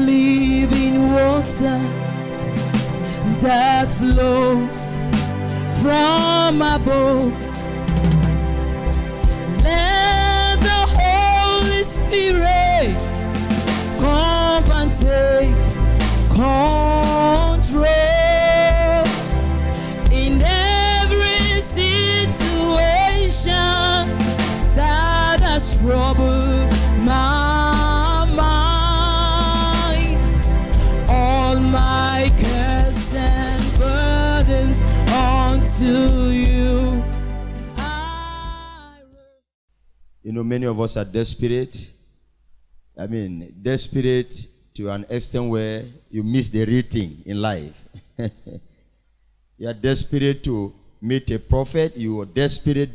living water that flows from above. Let the Holy Spirit come and take control in every situation that has troubled my mind. All my cares and burdens unto you. You know, many of us are desperate. Desperate to an extent where you miss the real thing in life. You are desperate to meet a prophet. You are desperate.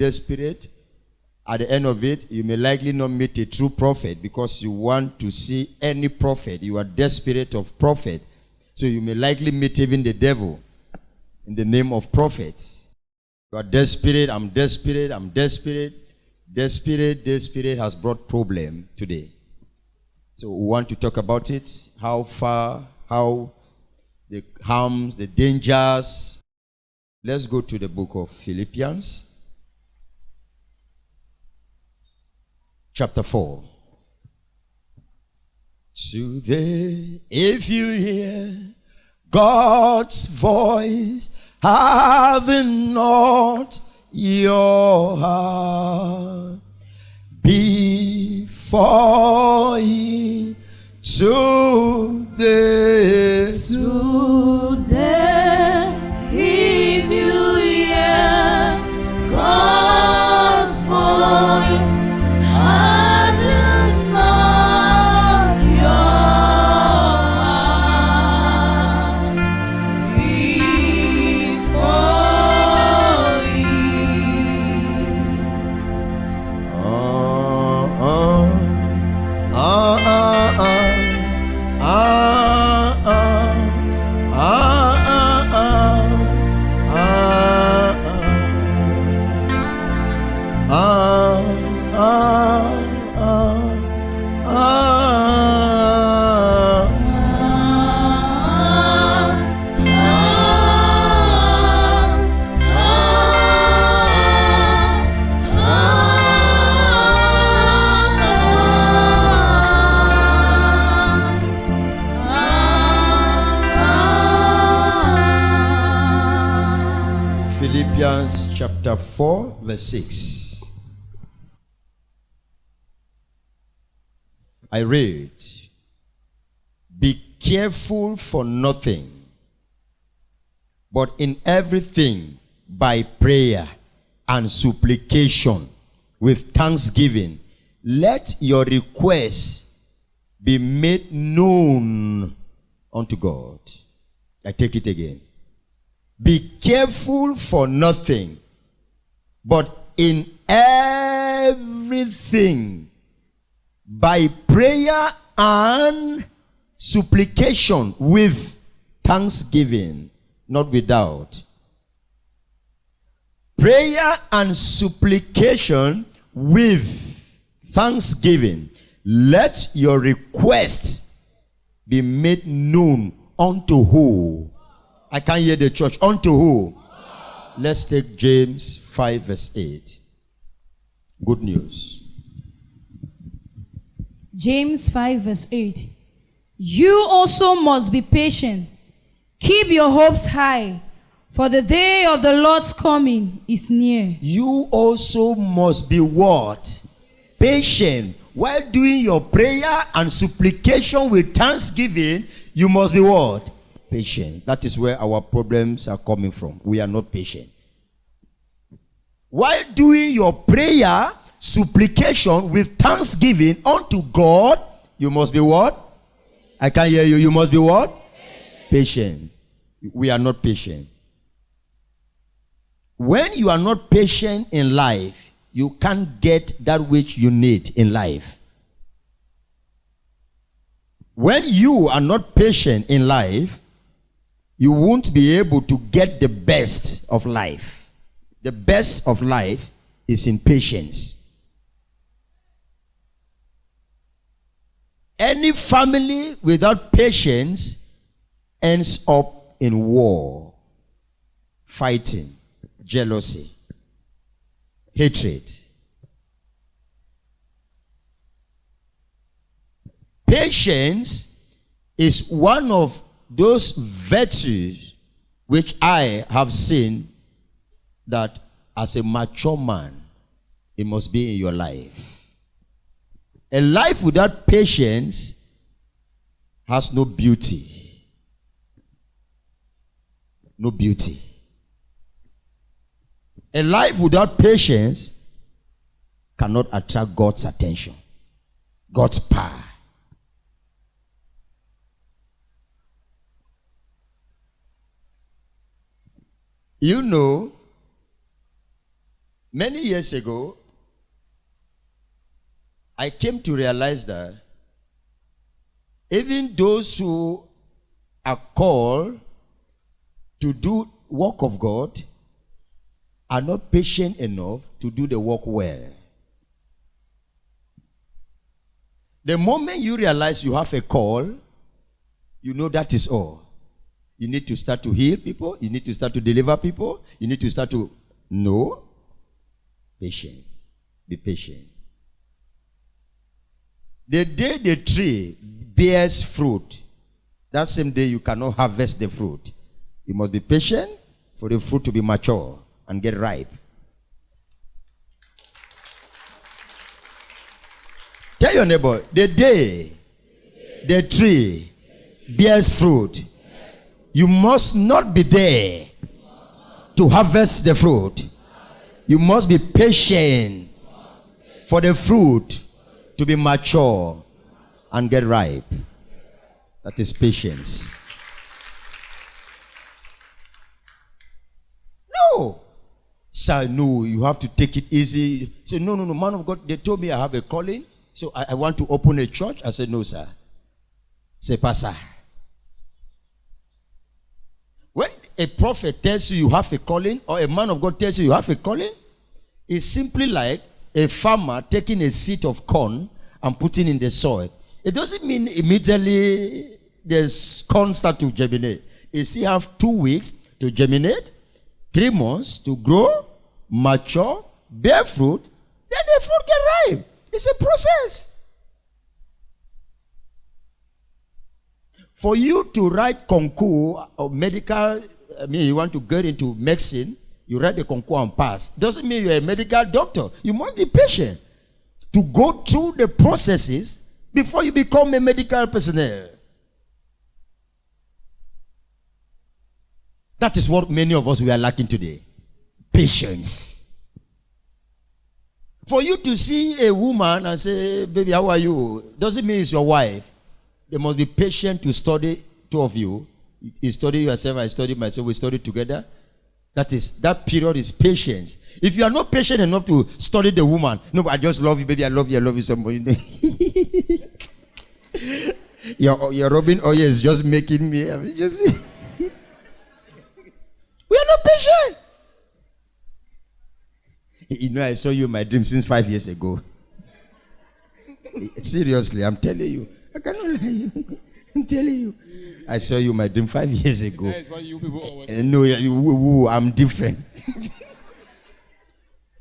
At the end of it, you may likely not meet a true prophet because you want to see any prophet. You are desperate of prophet. So you may likely meet even the devil in the name of prophets. You are desperate. I'm desperate. Desperate has brought problem today. So we want to talk about it. How the harms, the dangers. Let's go to the book of Philippians. Chapter 4. Today, if you hear God's voice, harden not your heart before Him today. If you hear God's voice, harden not your heart before Philippians chapter 4 verse 6. I read, be careful for nothing, but in everything by prayer and supplication with thanksgiving, let your requests be made known unto God. I take it again. Be careful for nothing, but in everything by prayer and supplication with thanksgiving, not without. Prayer and supplication with thanksgiving. Let your requests be made known unto who? I can't hear the church. Unto who? Let's take James 5 verse 8. Good news. James 5 verse 8. You also must be patient. Keep your hopes high, for the day of the Lord's coming is near. You also must be what? Patient. While doing your prayer and supplication with thanksgiving, you must be what? Patient. That is where our problems are coming from. We are not patient. While doing your prayer, supplication with thanksgiving unto God, you must be what? I can't hear you. You must be what? Patient. We are not patient. When you are not patient in life, you can't get that which you need in life. When you are not patient in life, you won't be able to get the best of life. The best of life is in patience. Any family without patience ends up in war, fighting, jealousy, hatred. Patience is one of those virtues which I have seen that as a mature man, it must be in your life. A life without patience has no beauty. No beauty. A life without patience cannot attract God's attention, God's power. You know, many years ago, I came to realize that even those who are called to do work of God are not patient enough to do the work well. The moment you realize you have a call, you know that is all. You need to start to heal people. You need to start to deliver people. You need to start to know. Patient. Be patient. The day the tree bears fruit, that same day you cannot harvest the fruit. You must be patient for the fruit to be mature and get ripe. Tell your neighbor, the day the tree bears fruit, you must not be there to harvest the fruit. You must be patient for the fruit to be mature and get ripe. That is patience. No. Sir, no, you have to take it easy. Say, no, man of God, they told me I have a calling, so I want to open a church. I said, no, sir. Say, Pastor. When a prophet tells you you have a calling, or a man of God tells you you have a calling, it's simply like a farmer taking a seed of corn and putting in the soil. It doesn't mean immediately the corn start to germinate. You still have 2 weeks to germinate, 3 months to grow, mature, bear fruit, then the fruit get ripe. It's a process. For you to write concours or medical, you want to get into medicine, you write the concours and pass. Doesn't mean you're a medical doctor. You must be patient to go through the processes before you become a medical personnel. That is what many of us we are lacking today. Patience. For you to see a woman and say, baby, how are you? Doesn't mean it's your wife. They must be patient to study, two of you. You study yourself, I study myself, we study together. That period is patience. If you are not patient enough to study the woman, no, but I just love you, baby, I love you so much. Your rubbing oil is just making me, we are not patient. You know, I saw you in my dream since 5 years ago. Seriously, I'm telling you. I cannot lie you. I'm telling you. I saw you in my dream 5 years ago. That is why you people always No, I'm different.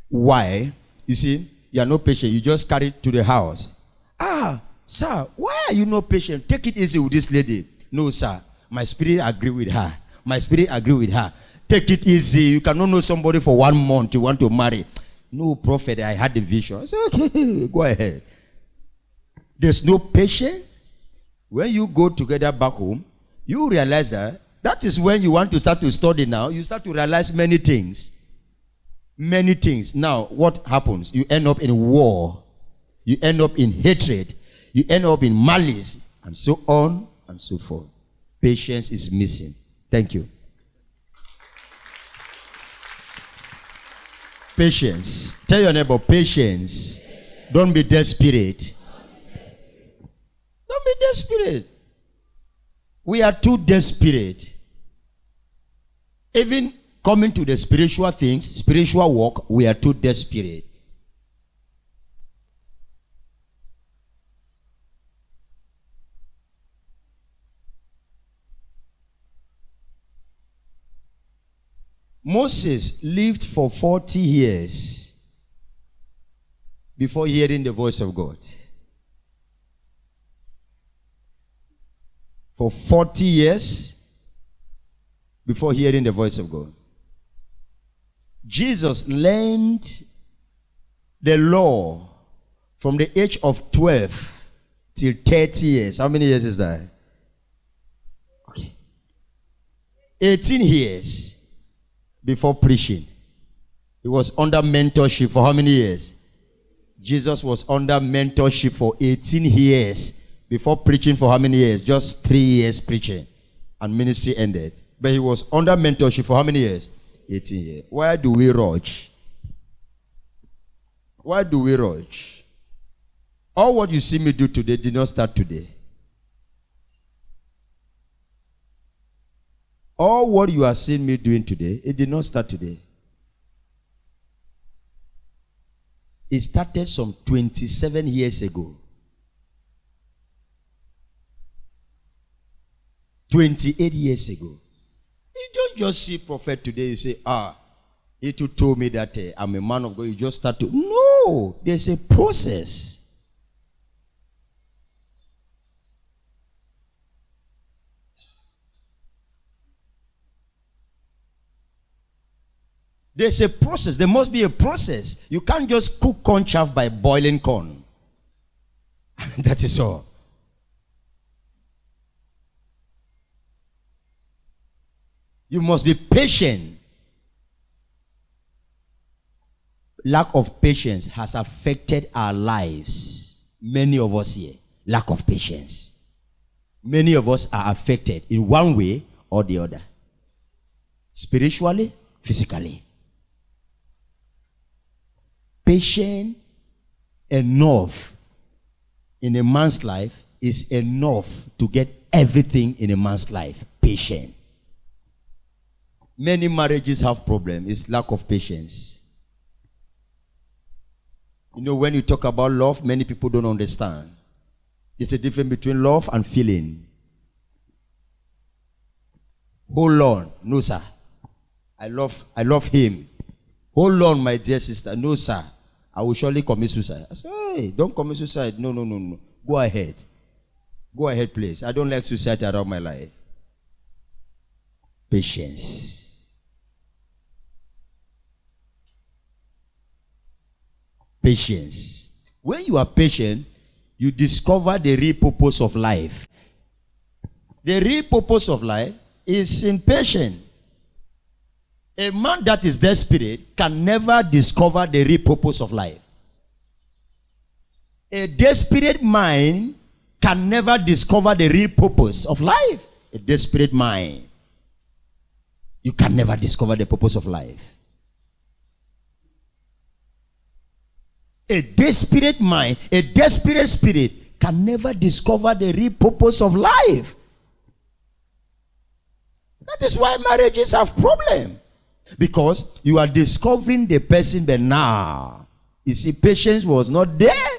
Why? You see, you are not patient. You just carry it to the house. Ah, sir, why are you not patient? Take it easy with this lady. No, sir. My spirit agree with her. My spirit agree with her. Take it easy. You cannot know somebody for 1 month. You want to marry. No, prophet, I had the vision. I said, okay, go ahead. There's no patience. When you go together back home, you realize that is when you want to start to study now. You start to realize many things. Many things. Now, what happens? You end up in war. You end up in hatred. You end up in malice. And so on and so forth. Patience is missing. Thank you. Patience. Tell your neighbor, patience. Don't be desperate. Don't be desperate. We are too desperate. Even coming to the spiritual things, spiritual work, we are too desperate. Moses lived for 40 years before hearing the voice of God. For 40 years before hearing the voice of God. Jesus learned the law from the age of 12 till 30 years. How many years is that? Okay. 18 years before preaching. He was under mentorship for how many years? Jesus was under mentorship for 18 years before preaching for how many years? Just 3 years preaching. And ministry ended. But he was under mentorship for how many years? 18 years. Why do we rush? Why do we rush? All what you see me do today did not start today. All what you are seeing me doing today, it did not start today. It started some 27 years ago. 28 years ago. You don't just see prophet today, you say, he too told me that I'm a man of God. You just start to. No, there's a process. There's a process. There must be a process. You can't just cook corn chaff by boiling corn. That is all. You must be patient. Lack of patience has affected our lives. Many of us here, lack of patience. Many of us are affected in one way or the other. Spiritually, physically. Patient enough in a man's life is enough to get everything in a man's life. Patient. Many marriages have problems. It's lack of patience. You know, when you talk about love, many people don't understand. There's a difference between love and feeling. Hold on. No, sir. I love him. Hold on, my dear sister. No, sir. I will surely commit suicide. I said, hey, don't commit suicide. No. Go ahead. Go ahead, please. I don't like suicide around my life. Patience. Patience. When you are patient, you discover the real purpose of life. The real purpose of life is in patience. A man that is desperate can never discover the real purpose of life. A desperate mind can never discover the real purpose of life. A desperate mind. You can never discover the purpose of life. A desperate mind, a desperate spirit can never discover the real purpose of life. That is why marriages have problems. Because you are discovering the person, but now, you see, patience was not there.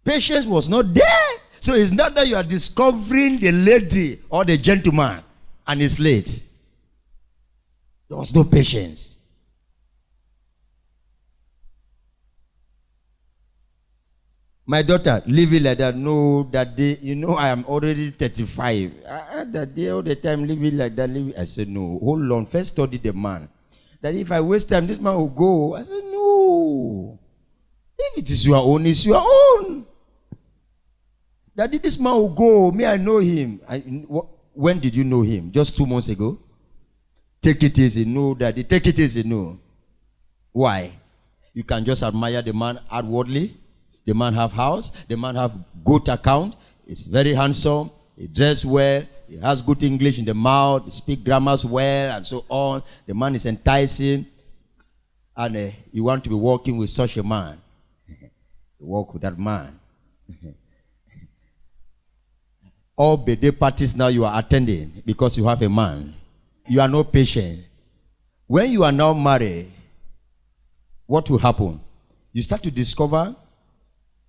Patience was not there. So it's not that you are discovering the lady or the gentleman and it's late. There was no patience. My daughter, leave it like that. No, that day, I am already 35. That day, all the time, leave it like that. Leave it. I said, no, hold on. First study the man. That if I waste time, this man will go. I said, no. If it is your own, it's your own. That this man will go. Me, I know him. When did you know him? Just 2 months ago? Take it easy. No, daddy. Take it easy. No. Why? You can just admire the man outwardly. The man have house. The man have good account. He's very handsome. He dress well. He has good English in the mouth. He speak grammars well and so on. The man is enticing. And you want to be working with such a man. Work with that man. All birthday parties now you are attending because you have a man. You are not patient. When you are now married, what will happen? You start to discover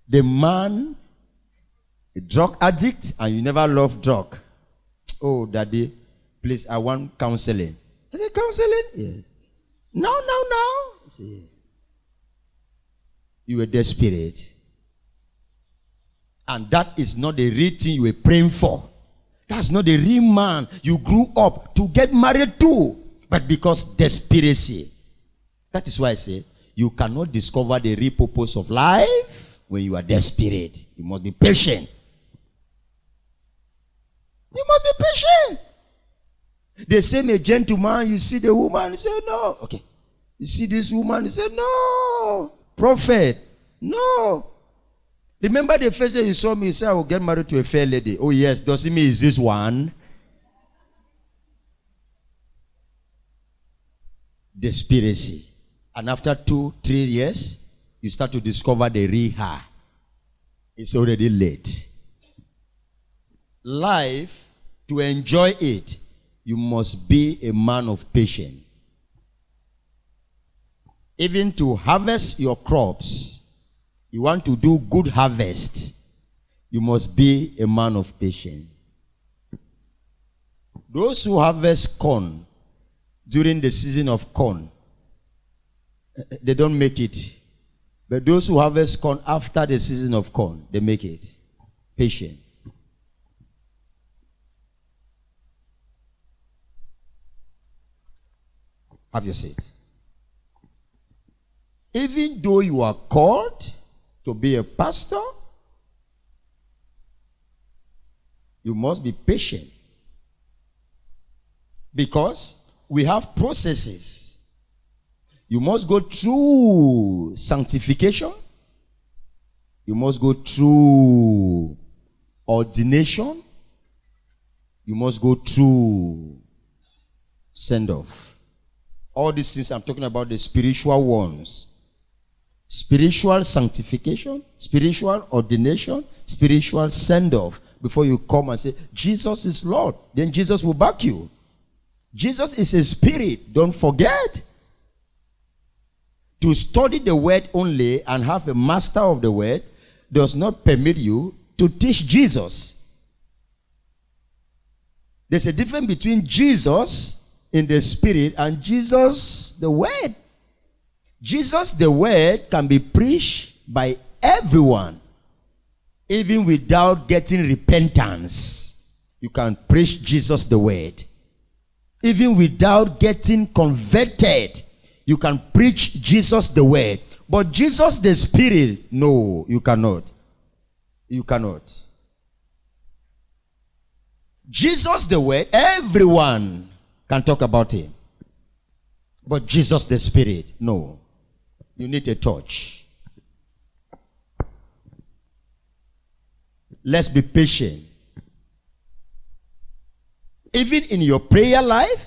the man, a drug addict, and you never love drug. Oh, daddy, please, I want counseling. I said, counseling? Yes. No. I said, yes. You were desperate. And that is not the real thing you were praying for. That's not the real man you grew up to get married to. But because desperacy. That is why I say, you cannot discover the real purpose of life when you are desperate. You must be patient. You must be patient. The same a gentleman, you see the woman, you say, no. Okay. You see this woman, you say, no. Prophet, no. Remember the first day you saw me, you said, I will get married to a fair lady. Oh yes, does it mean is this one? Desperacy. And after 2-3 years, you start to discover the real her. It's already late. Life, to enjoy it, you must be a man of patience. Even to harvest your crops, you want to do good harvest, you must be a man of patience. Those who harvest corn during the season of corn, they don't make it. But those who harvest corn after the season of corn, they make it. Patient. Have your seat. Even though you are called to be a pastor, you must be patient. Because we have processes. You must go through sanctification. You must go through ordination. You must go through send-off. All these things I'm talking about, the spiritual ones. Spiritual sanctification, spiritual ordination, spiritual send-off. Before you come and say, Jesus is Lord, then Jesus will back you. Jesus is a spirit, don't forget. To study the word only and have a master of the word does not permit you to teach Jesus. There's a difference between Jesus in the spirit and Jesus the word. Jesus the word can be preached by everyone, even without getting repentance. You can preach Jesus the word. Even without getting converted, you can preach Jesus the word. But Jesus the spirit, no, you cannot. You cannot. Jesus the word, everyone can talk about him. But Jesus the spirit, no. You need a touch. Let's be patient. Even in your prayer life,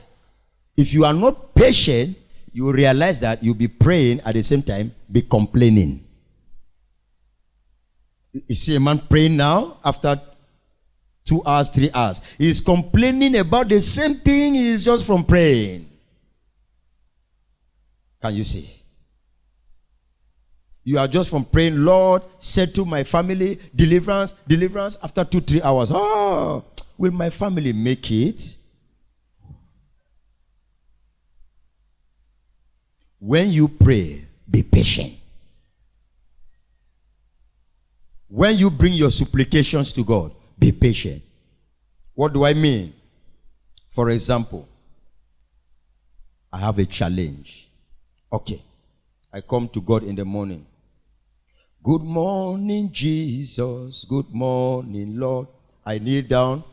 if you are not patient, you will realize that you'll be praying at the same time, be complaining. You see a man praying now after 2 hours, 3 hours. He's complaining about the same thing he is just from praying. Can you see? You are just from praying, Lord, settle my family, deliverance. After 2-3 hours, oh, will my family make it? When you pray, be patient. When you bring your supplications to God, be patient. What do I mean? For example, I have a challenge. Okay. I come to God in the morning. Good morning, Jesus. Good morning, Lord. I kneel down.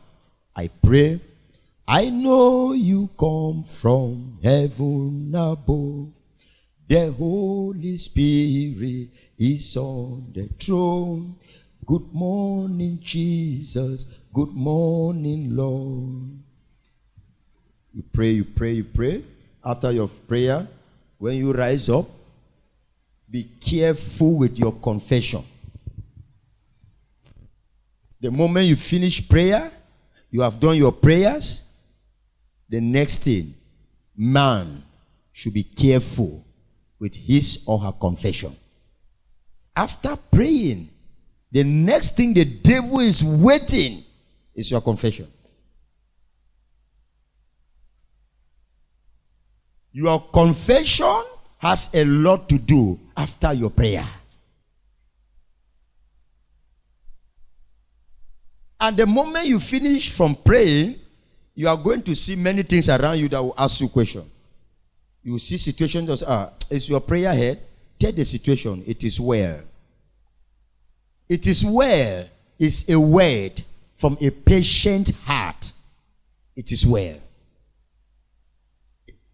I pray. I know you come from heaven above. The Holy Spirit is on the throne. Good morning, Jesus. Good morning, Lord. You pray. After your prayer, when you rise up, be careful with your confession. The moment you finish prayer, you have done your prayers, the next thing, man should be careful with his or her confession. After praying, the next thing the devil is waiting is your confession. Your confession has a lot to do after your prayer. And the moment you finish from praying, you are going to see many things around you that will ask you questions. You will see situations that is your prayer head? Tell the situation, it is well. It is well is a word from a patient heart. It is well.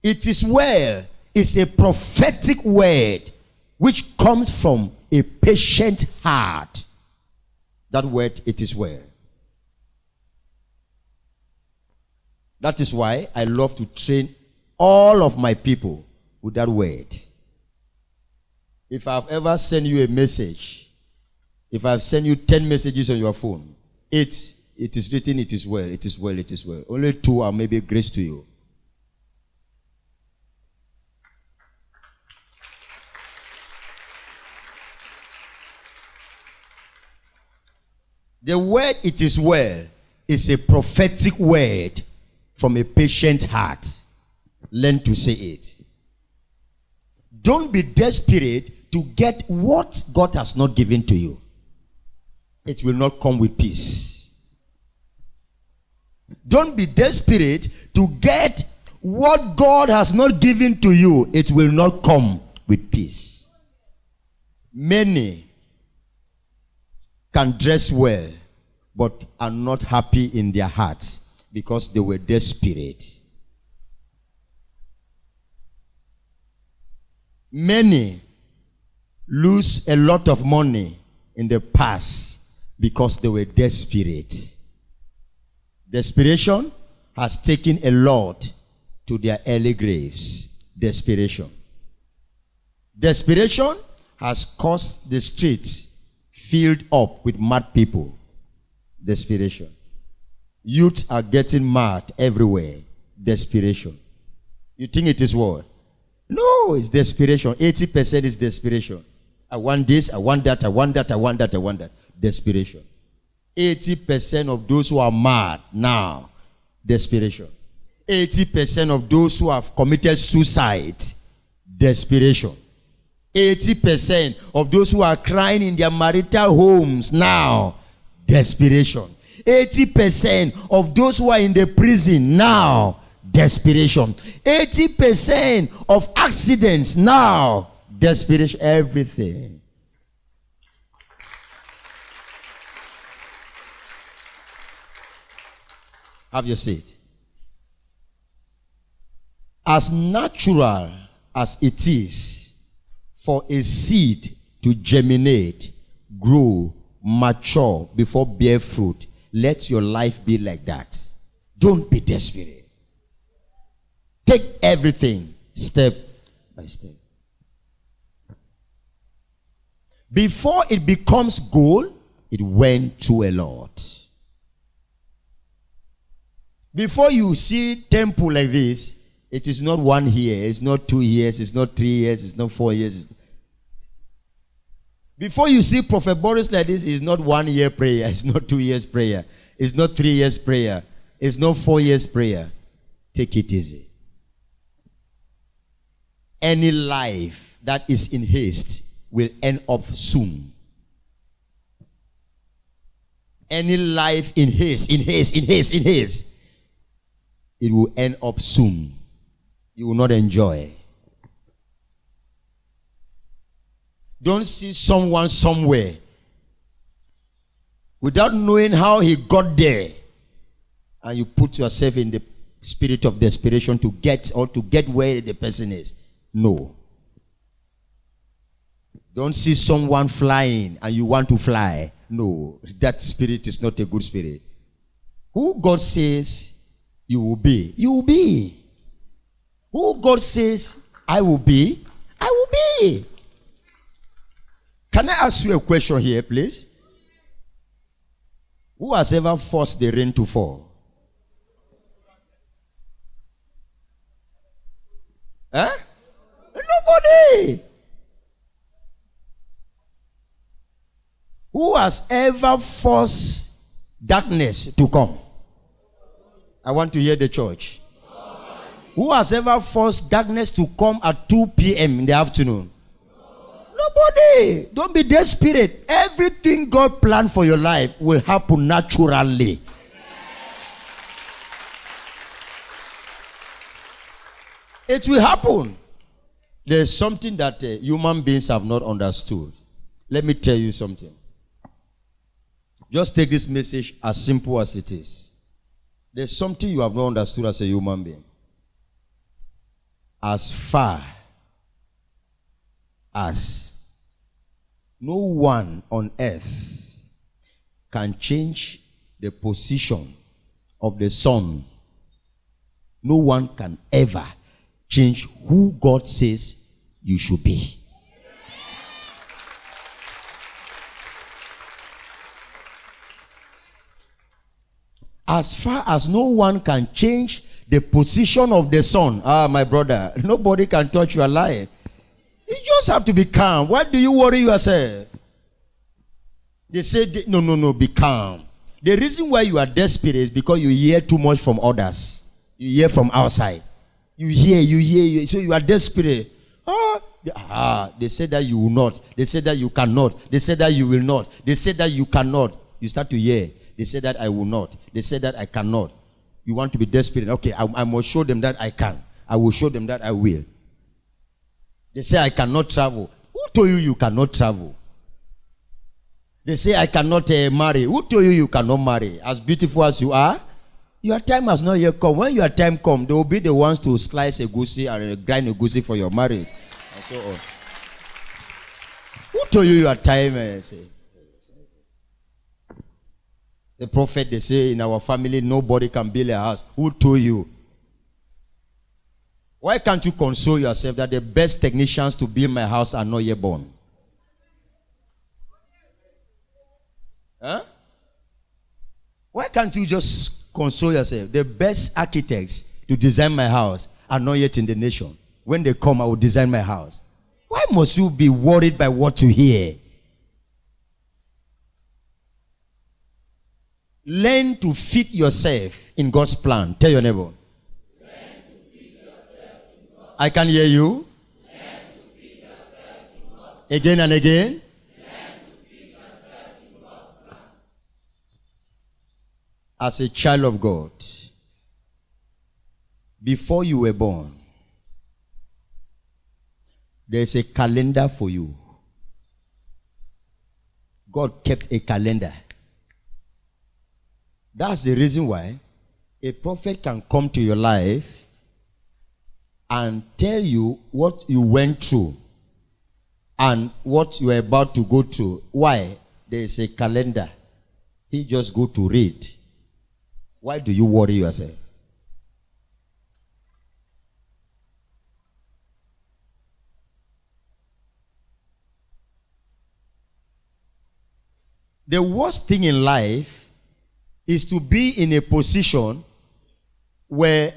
It is well is a prophetic word which comes from a patient heart. That word, it is well. That is why I love to train all of my people with that word. If I've ever sent you a message, if I've sent you 10 messages on your phone, it is written, it is well, it is well, it is well. Only 2 are maybe grace to you. The word it is well is a prophetic word from a patient heart. Learn to say it. Don't be desperate to get what God has not given to you. It will not come with peace. Don't be desperate to get what God has not given to you. It will not come with peace. Many can dress well, but are not happy in their hearts because they were desperate. Many lose a lot of money in the past because they were desperate. Desperation has taken a lot to their early graves. Desperation. Desperation has caused the streets filled up with mad people. Desperation. Youths are getting mad everywhere. Desperation. You think it is what? No, it's desperation. 80% is desperation. I want this, I want that, I want that, I want that, I want that. Desperation. 80% of those who are mad now, desperation. 80% of those who have committed suicide, desperation. 80% of those who are crying in their marital homes now, desperation. 80% of those who are in the prison now, desperation. 80% of accidents now, desperation. Everything. Have your seat. As natural as it is for a seed to germinate, grow, mature before bear fruit, let your life be like that. Don't be desperate. Take everything step by step. Before it becomes gold, it went through a lot. Before you see temple like this, it is not 1 year, it's not 2 years, it's not 3 years, it's not 4 years. Before you see Prophet Boris like this, it's not 1 year prayer, it's not 2 years prayer, it's not 3 years prayer, it's not 4 years prayer. Take it easy. Any life that is in haste will end up soon. Any life in haste, it will end up soon. You will not enjoy. Don't see someone somewhere without knowing how he got there, and you put yourself in the spirit of desperation to get where the person is. No. Don't see someone flying and you want to fly. No, that spirit is not a good spirit. Who God says you will be, you will be. Who God says I will be, I will be. Can I ask you a question here, please? Who has ever forced the rain to fall? Huh? Nobody. Who has ever forced darkness to come? I want to hear the church. Who has ever forced darkness to come at 2 p.m. in the afternoon? Nobody. Don't be desperate. Everything God planned for your life will happen naturally. It will happen. There's something that human beings have not understood. Let me tell you something. Just take this message as simple as it is. There's something you have not understood as a human being. As far as no one on earth can change the position of the sun, no one can ever change who God says you should be. As far as no one can change the position of the sun, my brother, nobody can touch your life. You just have to be calm. Why do you worry yourself? They say, no, be calm. The reason why you are desperate is because you hear too much from others. You hear from outside. You hear. So you are desperate. They say that you will not. They say that you cannot. They say that you will not. They say that you cannot. You start to hear. They say that I will not. They say that I cannot. You want to be desperate. Okay, I must show them that I can. I will show them that I will. They say I cannot travel. Who told you you cannot travel? They say I cannot marry. Who told you you cannot marry? As beautiful as you are, your time has not yet come. When your time comes, they will be the ones to slice a goosey and grind a goosey for your marriage. And so on. Who told you your time? The prophet, they say, in our family, nobody can build a house. Who told you? Why can't you console yourself that the best technicians to build my house are not yet born? Huh? Why can't you just console yourself? The best architects to design my house are not yet in the nation. When they come, I will design my house. Why must you be worried by what you hear? Learn to fit yourself in God's plan. Tell your neighbor. I can hear you. Again and again. As a child of God, before you were born, there's a calendar for you. God kept a calendar. That's the reason why a prophet can come to your life and tell you what you went through and what you are about to go through. Why? There is a calendar. He just go to read. Why do you worry yourself? The worst thing in life is to be in a position where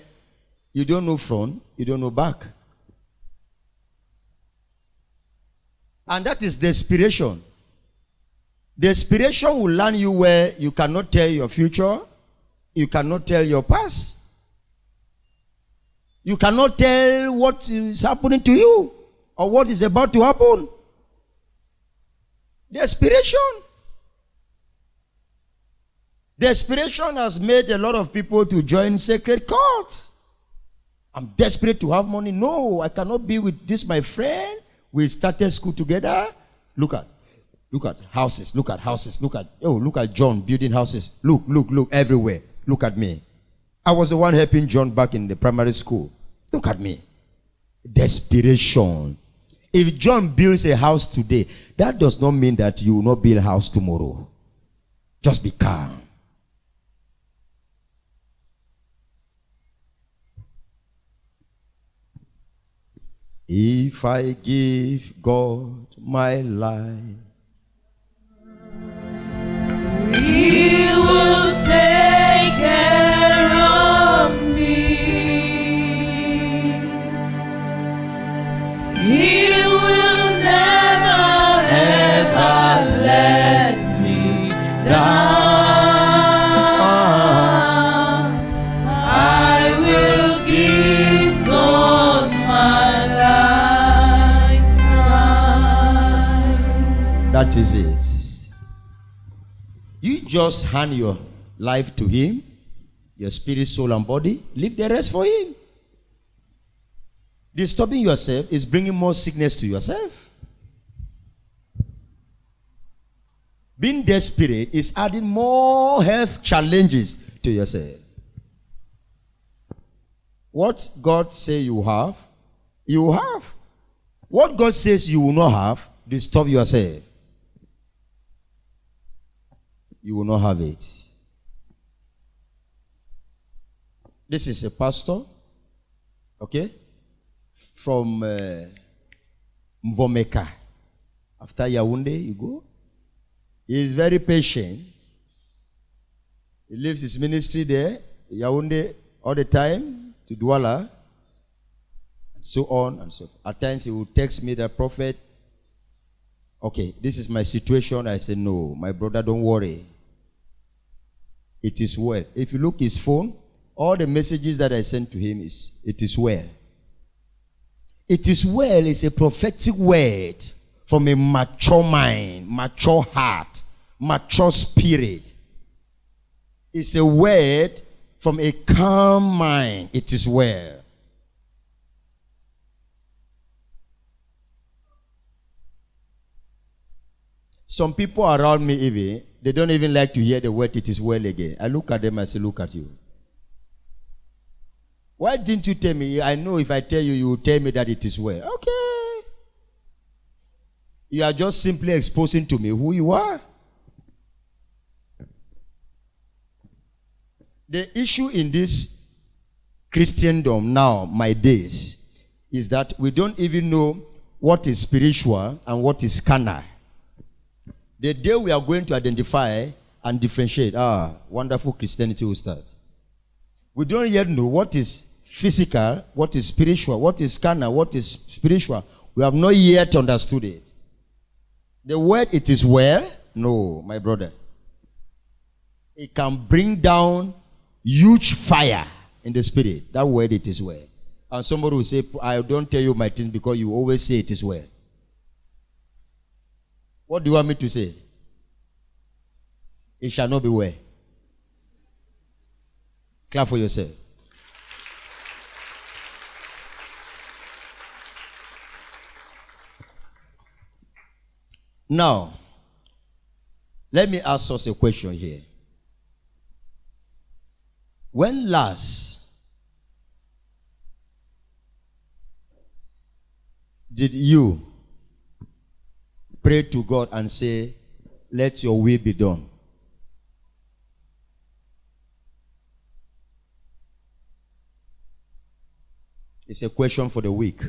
you don't know front, you don't know back. And that is desperation. Desperation will land you where you cannot tell your future, you cannot tell your past. You cannot tell what is happening to you or what is about to happen. Desperation. Desperation has made a lot of people to join sacred cults. I'm desperate to have money. No, I cannot be with this, my friend. We started school together. Look at houses. Look at John building houses. Look everywhere. Look at me. I was the one helping John back in the primary school. Look at me. Desperation. If John builds a house today, that does not mean that you will not build a house tomorrow. Just be calm. If I give God my life, He will take care of me. He will never ever let me down. I will give That is it. You just hand your life to him, your spirit, soul, and body. Leave the rest for him. Disturbing yourself is bringing more sickness to yourself. Being desperate is adding more health challenges to yourself. What God says you have, you have. What God says you will not have, disturb yourself. You will not have it. This is a pastor, okay, from Mvomeka. After Yaoundé, you go. He is very patient. He leaves his ministry there, Yaoundé, all the time, to Douala, and so on and so forth. At times he will text me, the prophet, okay, this is my situation. I say, no, my brother, don't worry. It is well. If you look his phone, all the messages that I sent to him is, it is well. It is well is a prophetic word from a mature mind, mature heart, mature spirit. It's a word from a calm mind. It is well. Some people around me even, they don't even like to hear the word it is well again. I look at them and say, look at you. Why didn't you tell me? I know if I tell you, you will tell me that it is well. Okay. You are just simply exposing to me who you are. The issue in this Christendom now, my days, is that we don't even know what is spiritual and what is carnal. The day we are going to identify and differentiate, wonderful Christianity will start. We don't yet know what is physical, what is spiritual, what is carnal, what is spiritual. We have not yet understood it. The word it is well, no, my brother. It can bring down huge fire in the spirit. That word it is well. And somebody will say, I don't tell you my things because you always say it is well. What do you want me to say? It shall not be well. Clap for yourself. Now, let me ask us a question here. When last did you pray to God and say, let your will be done? It's a question for the week.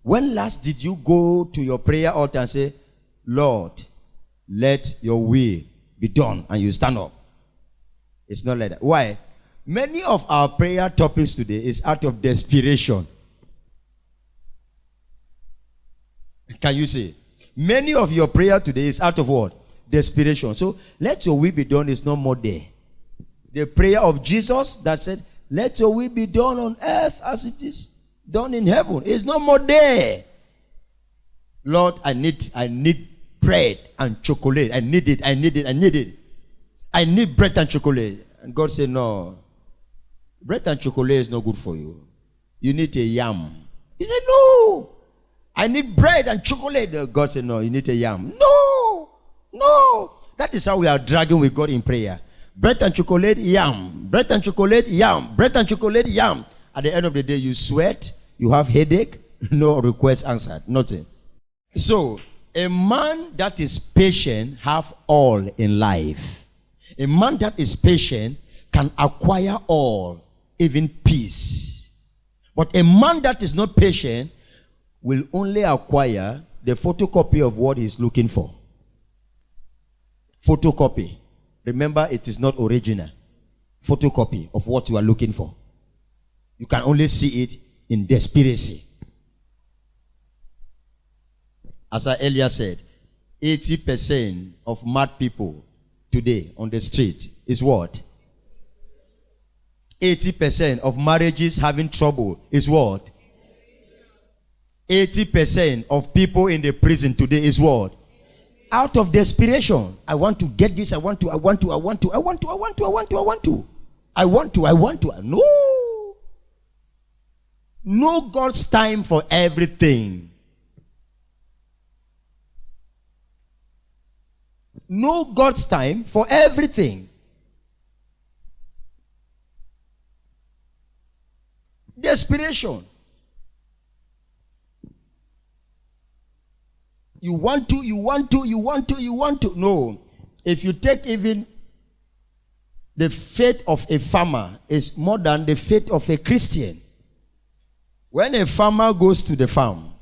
When last did you go to your prayer altar and say, Lord, let your will be done, and you stand up? It's not like that. Why? Many of our prayer topics today is out of desperation. Can you see? Many of your prayer today is out of what? Desperation. So, let your will be done is no more there. The prayer of Jesus that said, let your will be done on earth as it is done in heaven. It's no more there. Lord, I need bread and chocolate. I need it. I need bread and chocolate. And God said, no. Bread and chocolate is not good for you. You need a yam. He said, no. I need bread and chocolate. God said, no, you need a yam. No. That is how we are dragging with God in prayer. Bread and chocolate, yam. Bread and chocolate, yam. Bread and chocolate, yam. At the end of the day, you sweat, you have headache, no request answered, nothing. So, a man that is patient have all in life. A man that is patient can acquire all, even peace. But a man that is not patient will only acquire the photocopy of what he's looking for. Photocopy. Remember, it is not original. Photocopy of what you are looking for. You can only see it in desperation. As I earlier said, 80% of mad people today on the street is what? 80% of marriages having trouble is what? 80% of people in the prison today is what? Out of desperation. I want to get this. I want to. No. No God's time for everything. No God's time for everything. Desperation. You want to. No. If you take even the faith of a farmer is more than the faith of a Christian. When a farmer goes to the farm,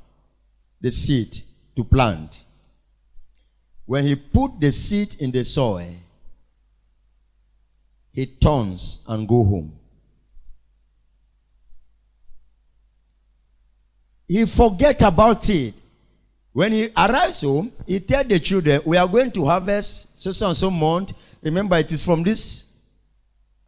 the seed to plant, when he put the seed in the soil, he turns and go home. He forget about it. When he arrives home, he tell the children, we are going to harvest so and so month. Remember, it is from this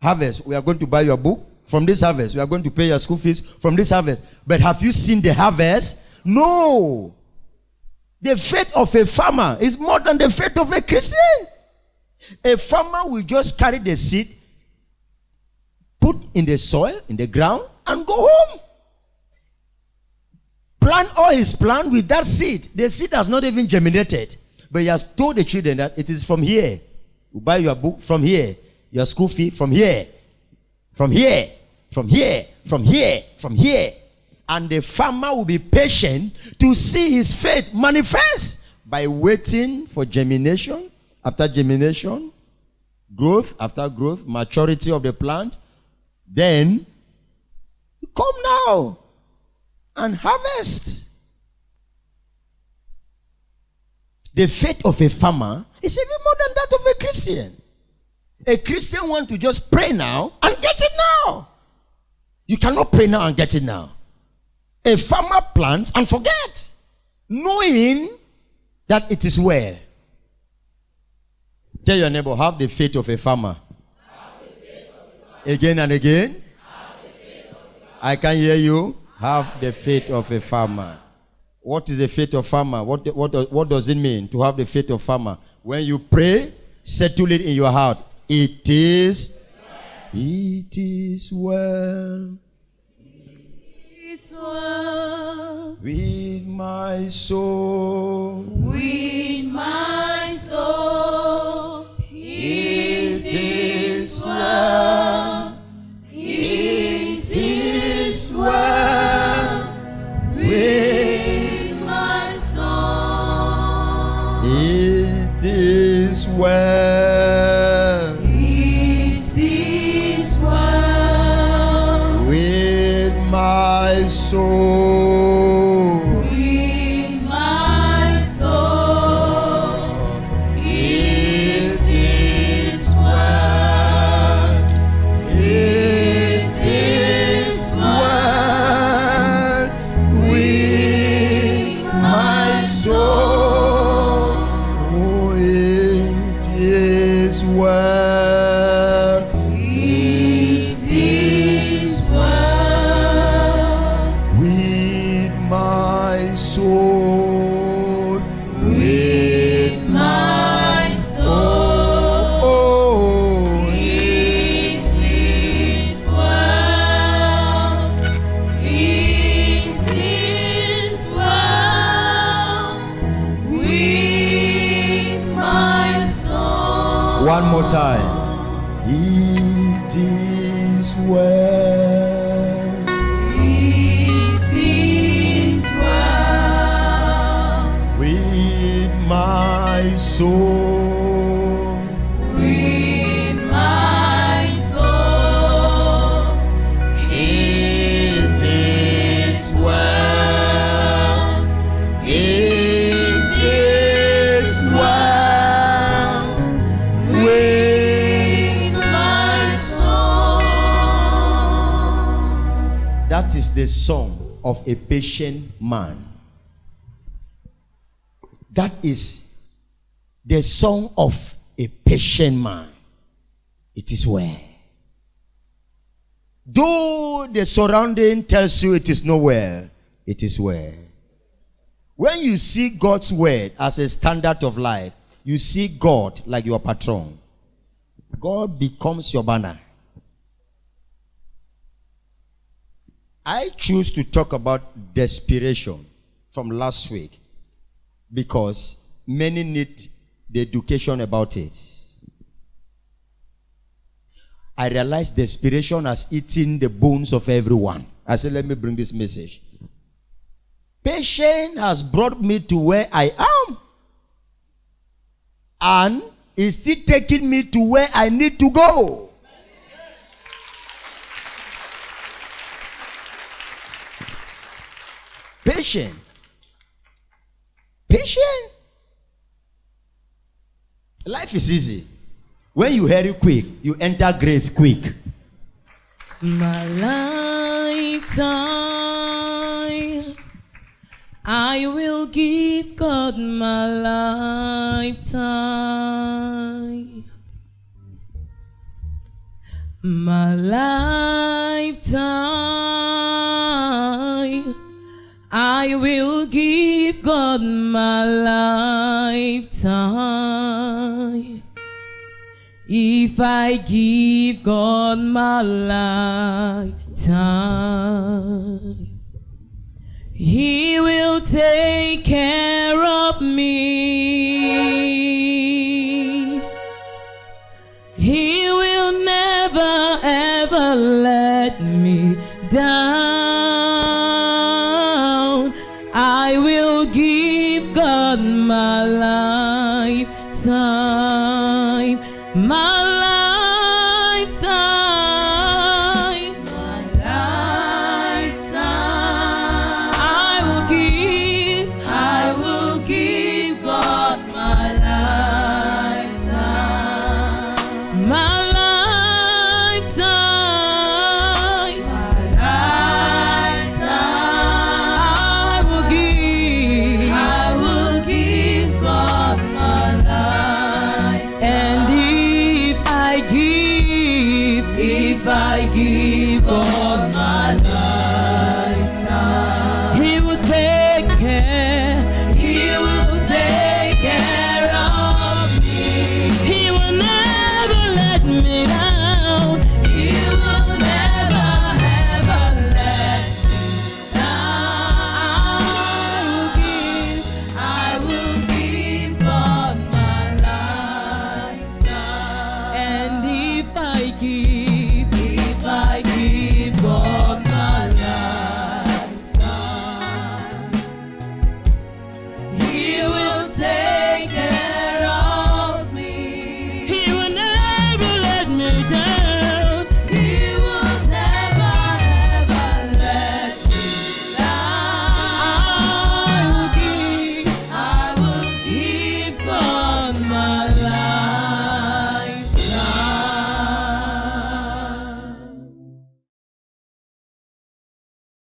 harvest we are going to buy your book. From this harvest, we are going to pay your school fees. From this harvest. But have you seen the harvest? No. The faith of a farmer is more than the faith of a Christian. A farmer will just carry the seed, put in the soil, in the ground, and go home. Plant all his plant with that seed. The seed has not even germinated. But he has told the children that it is from here. You buy your book from here. Your school fee from here. From here. From here. From here. From here. And the farmer will be patient to see his faith manifest by waiting for germination after germination, growth after growth, maturity of the plant. Then, come now and harvest. The faith of a farmer is even more than that of a Christian. A Christian wants to just pray now and get it now. You cannot pray now and get it now. A farmer plants and forget, knowing that it is well. Tell your neighbor, have the faith of a farmer. Again and again. I can hear you. Have the faith of a farmer. What is the faith of farmer? What does it mean to have the faith of farmer? When you pray, settle it in your heart. It is well. It is well. It's well with my soul. With my soul. It is well. It is well with my soul. It is well. It is well with my soul. with my soul. It is well. It is well with my soul. Oh, it is well. It is well With my soul. with my soul. Oh, It is well. It is well with my soul. one more time. It is well. It is well With my soul. with my soul. It is well. It is well with my soul. That is the song of a patient man. That is the song of a patient man. It is well. Though the surrounding tells you it is nowhere, it is well. When you see God's word as a standard of life, you see God like your patron. God becomes your banner. I choose to talk about desperation from last week because many need the education about it. I realized desperation has eaten the bones of everyone. I said, let me bring this message. Patience has brought me to where I am, and is still taking me to where I need to go. Patient. Patient. Life is easy. When you hurry quick, you enter grave quick. My lifetime, I will give God my lifetime. My lifetime, I will give God my lifetime. If I give God my lifetime, He will take care of me. He will never ever let me down. I will give God my lifetime. My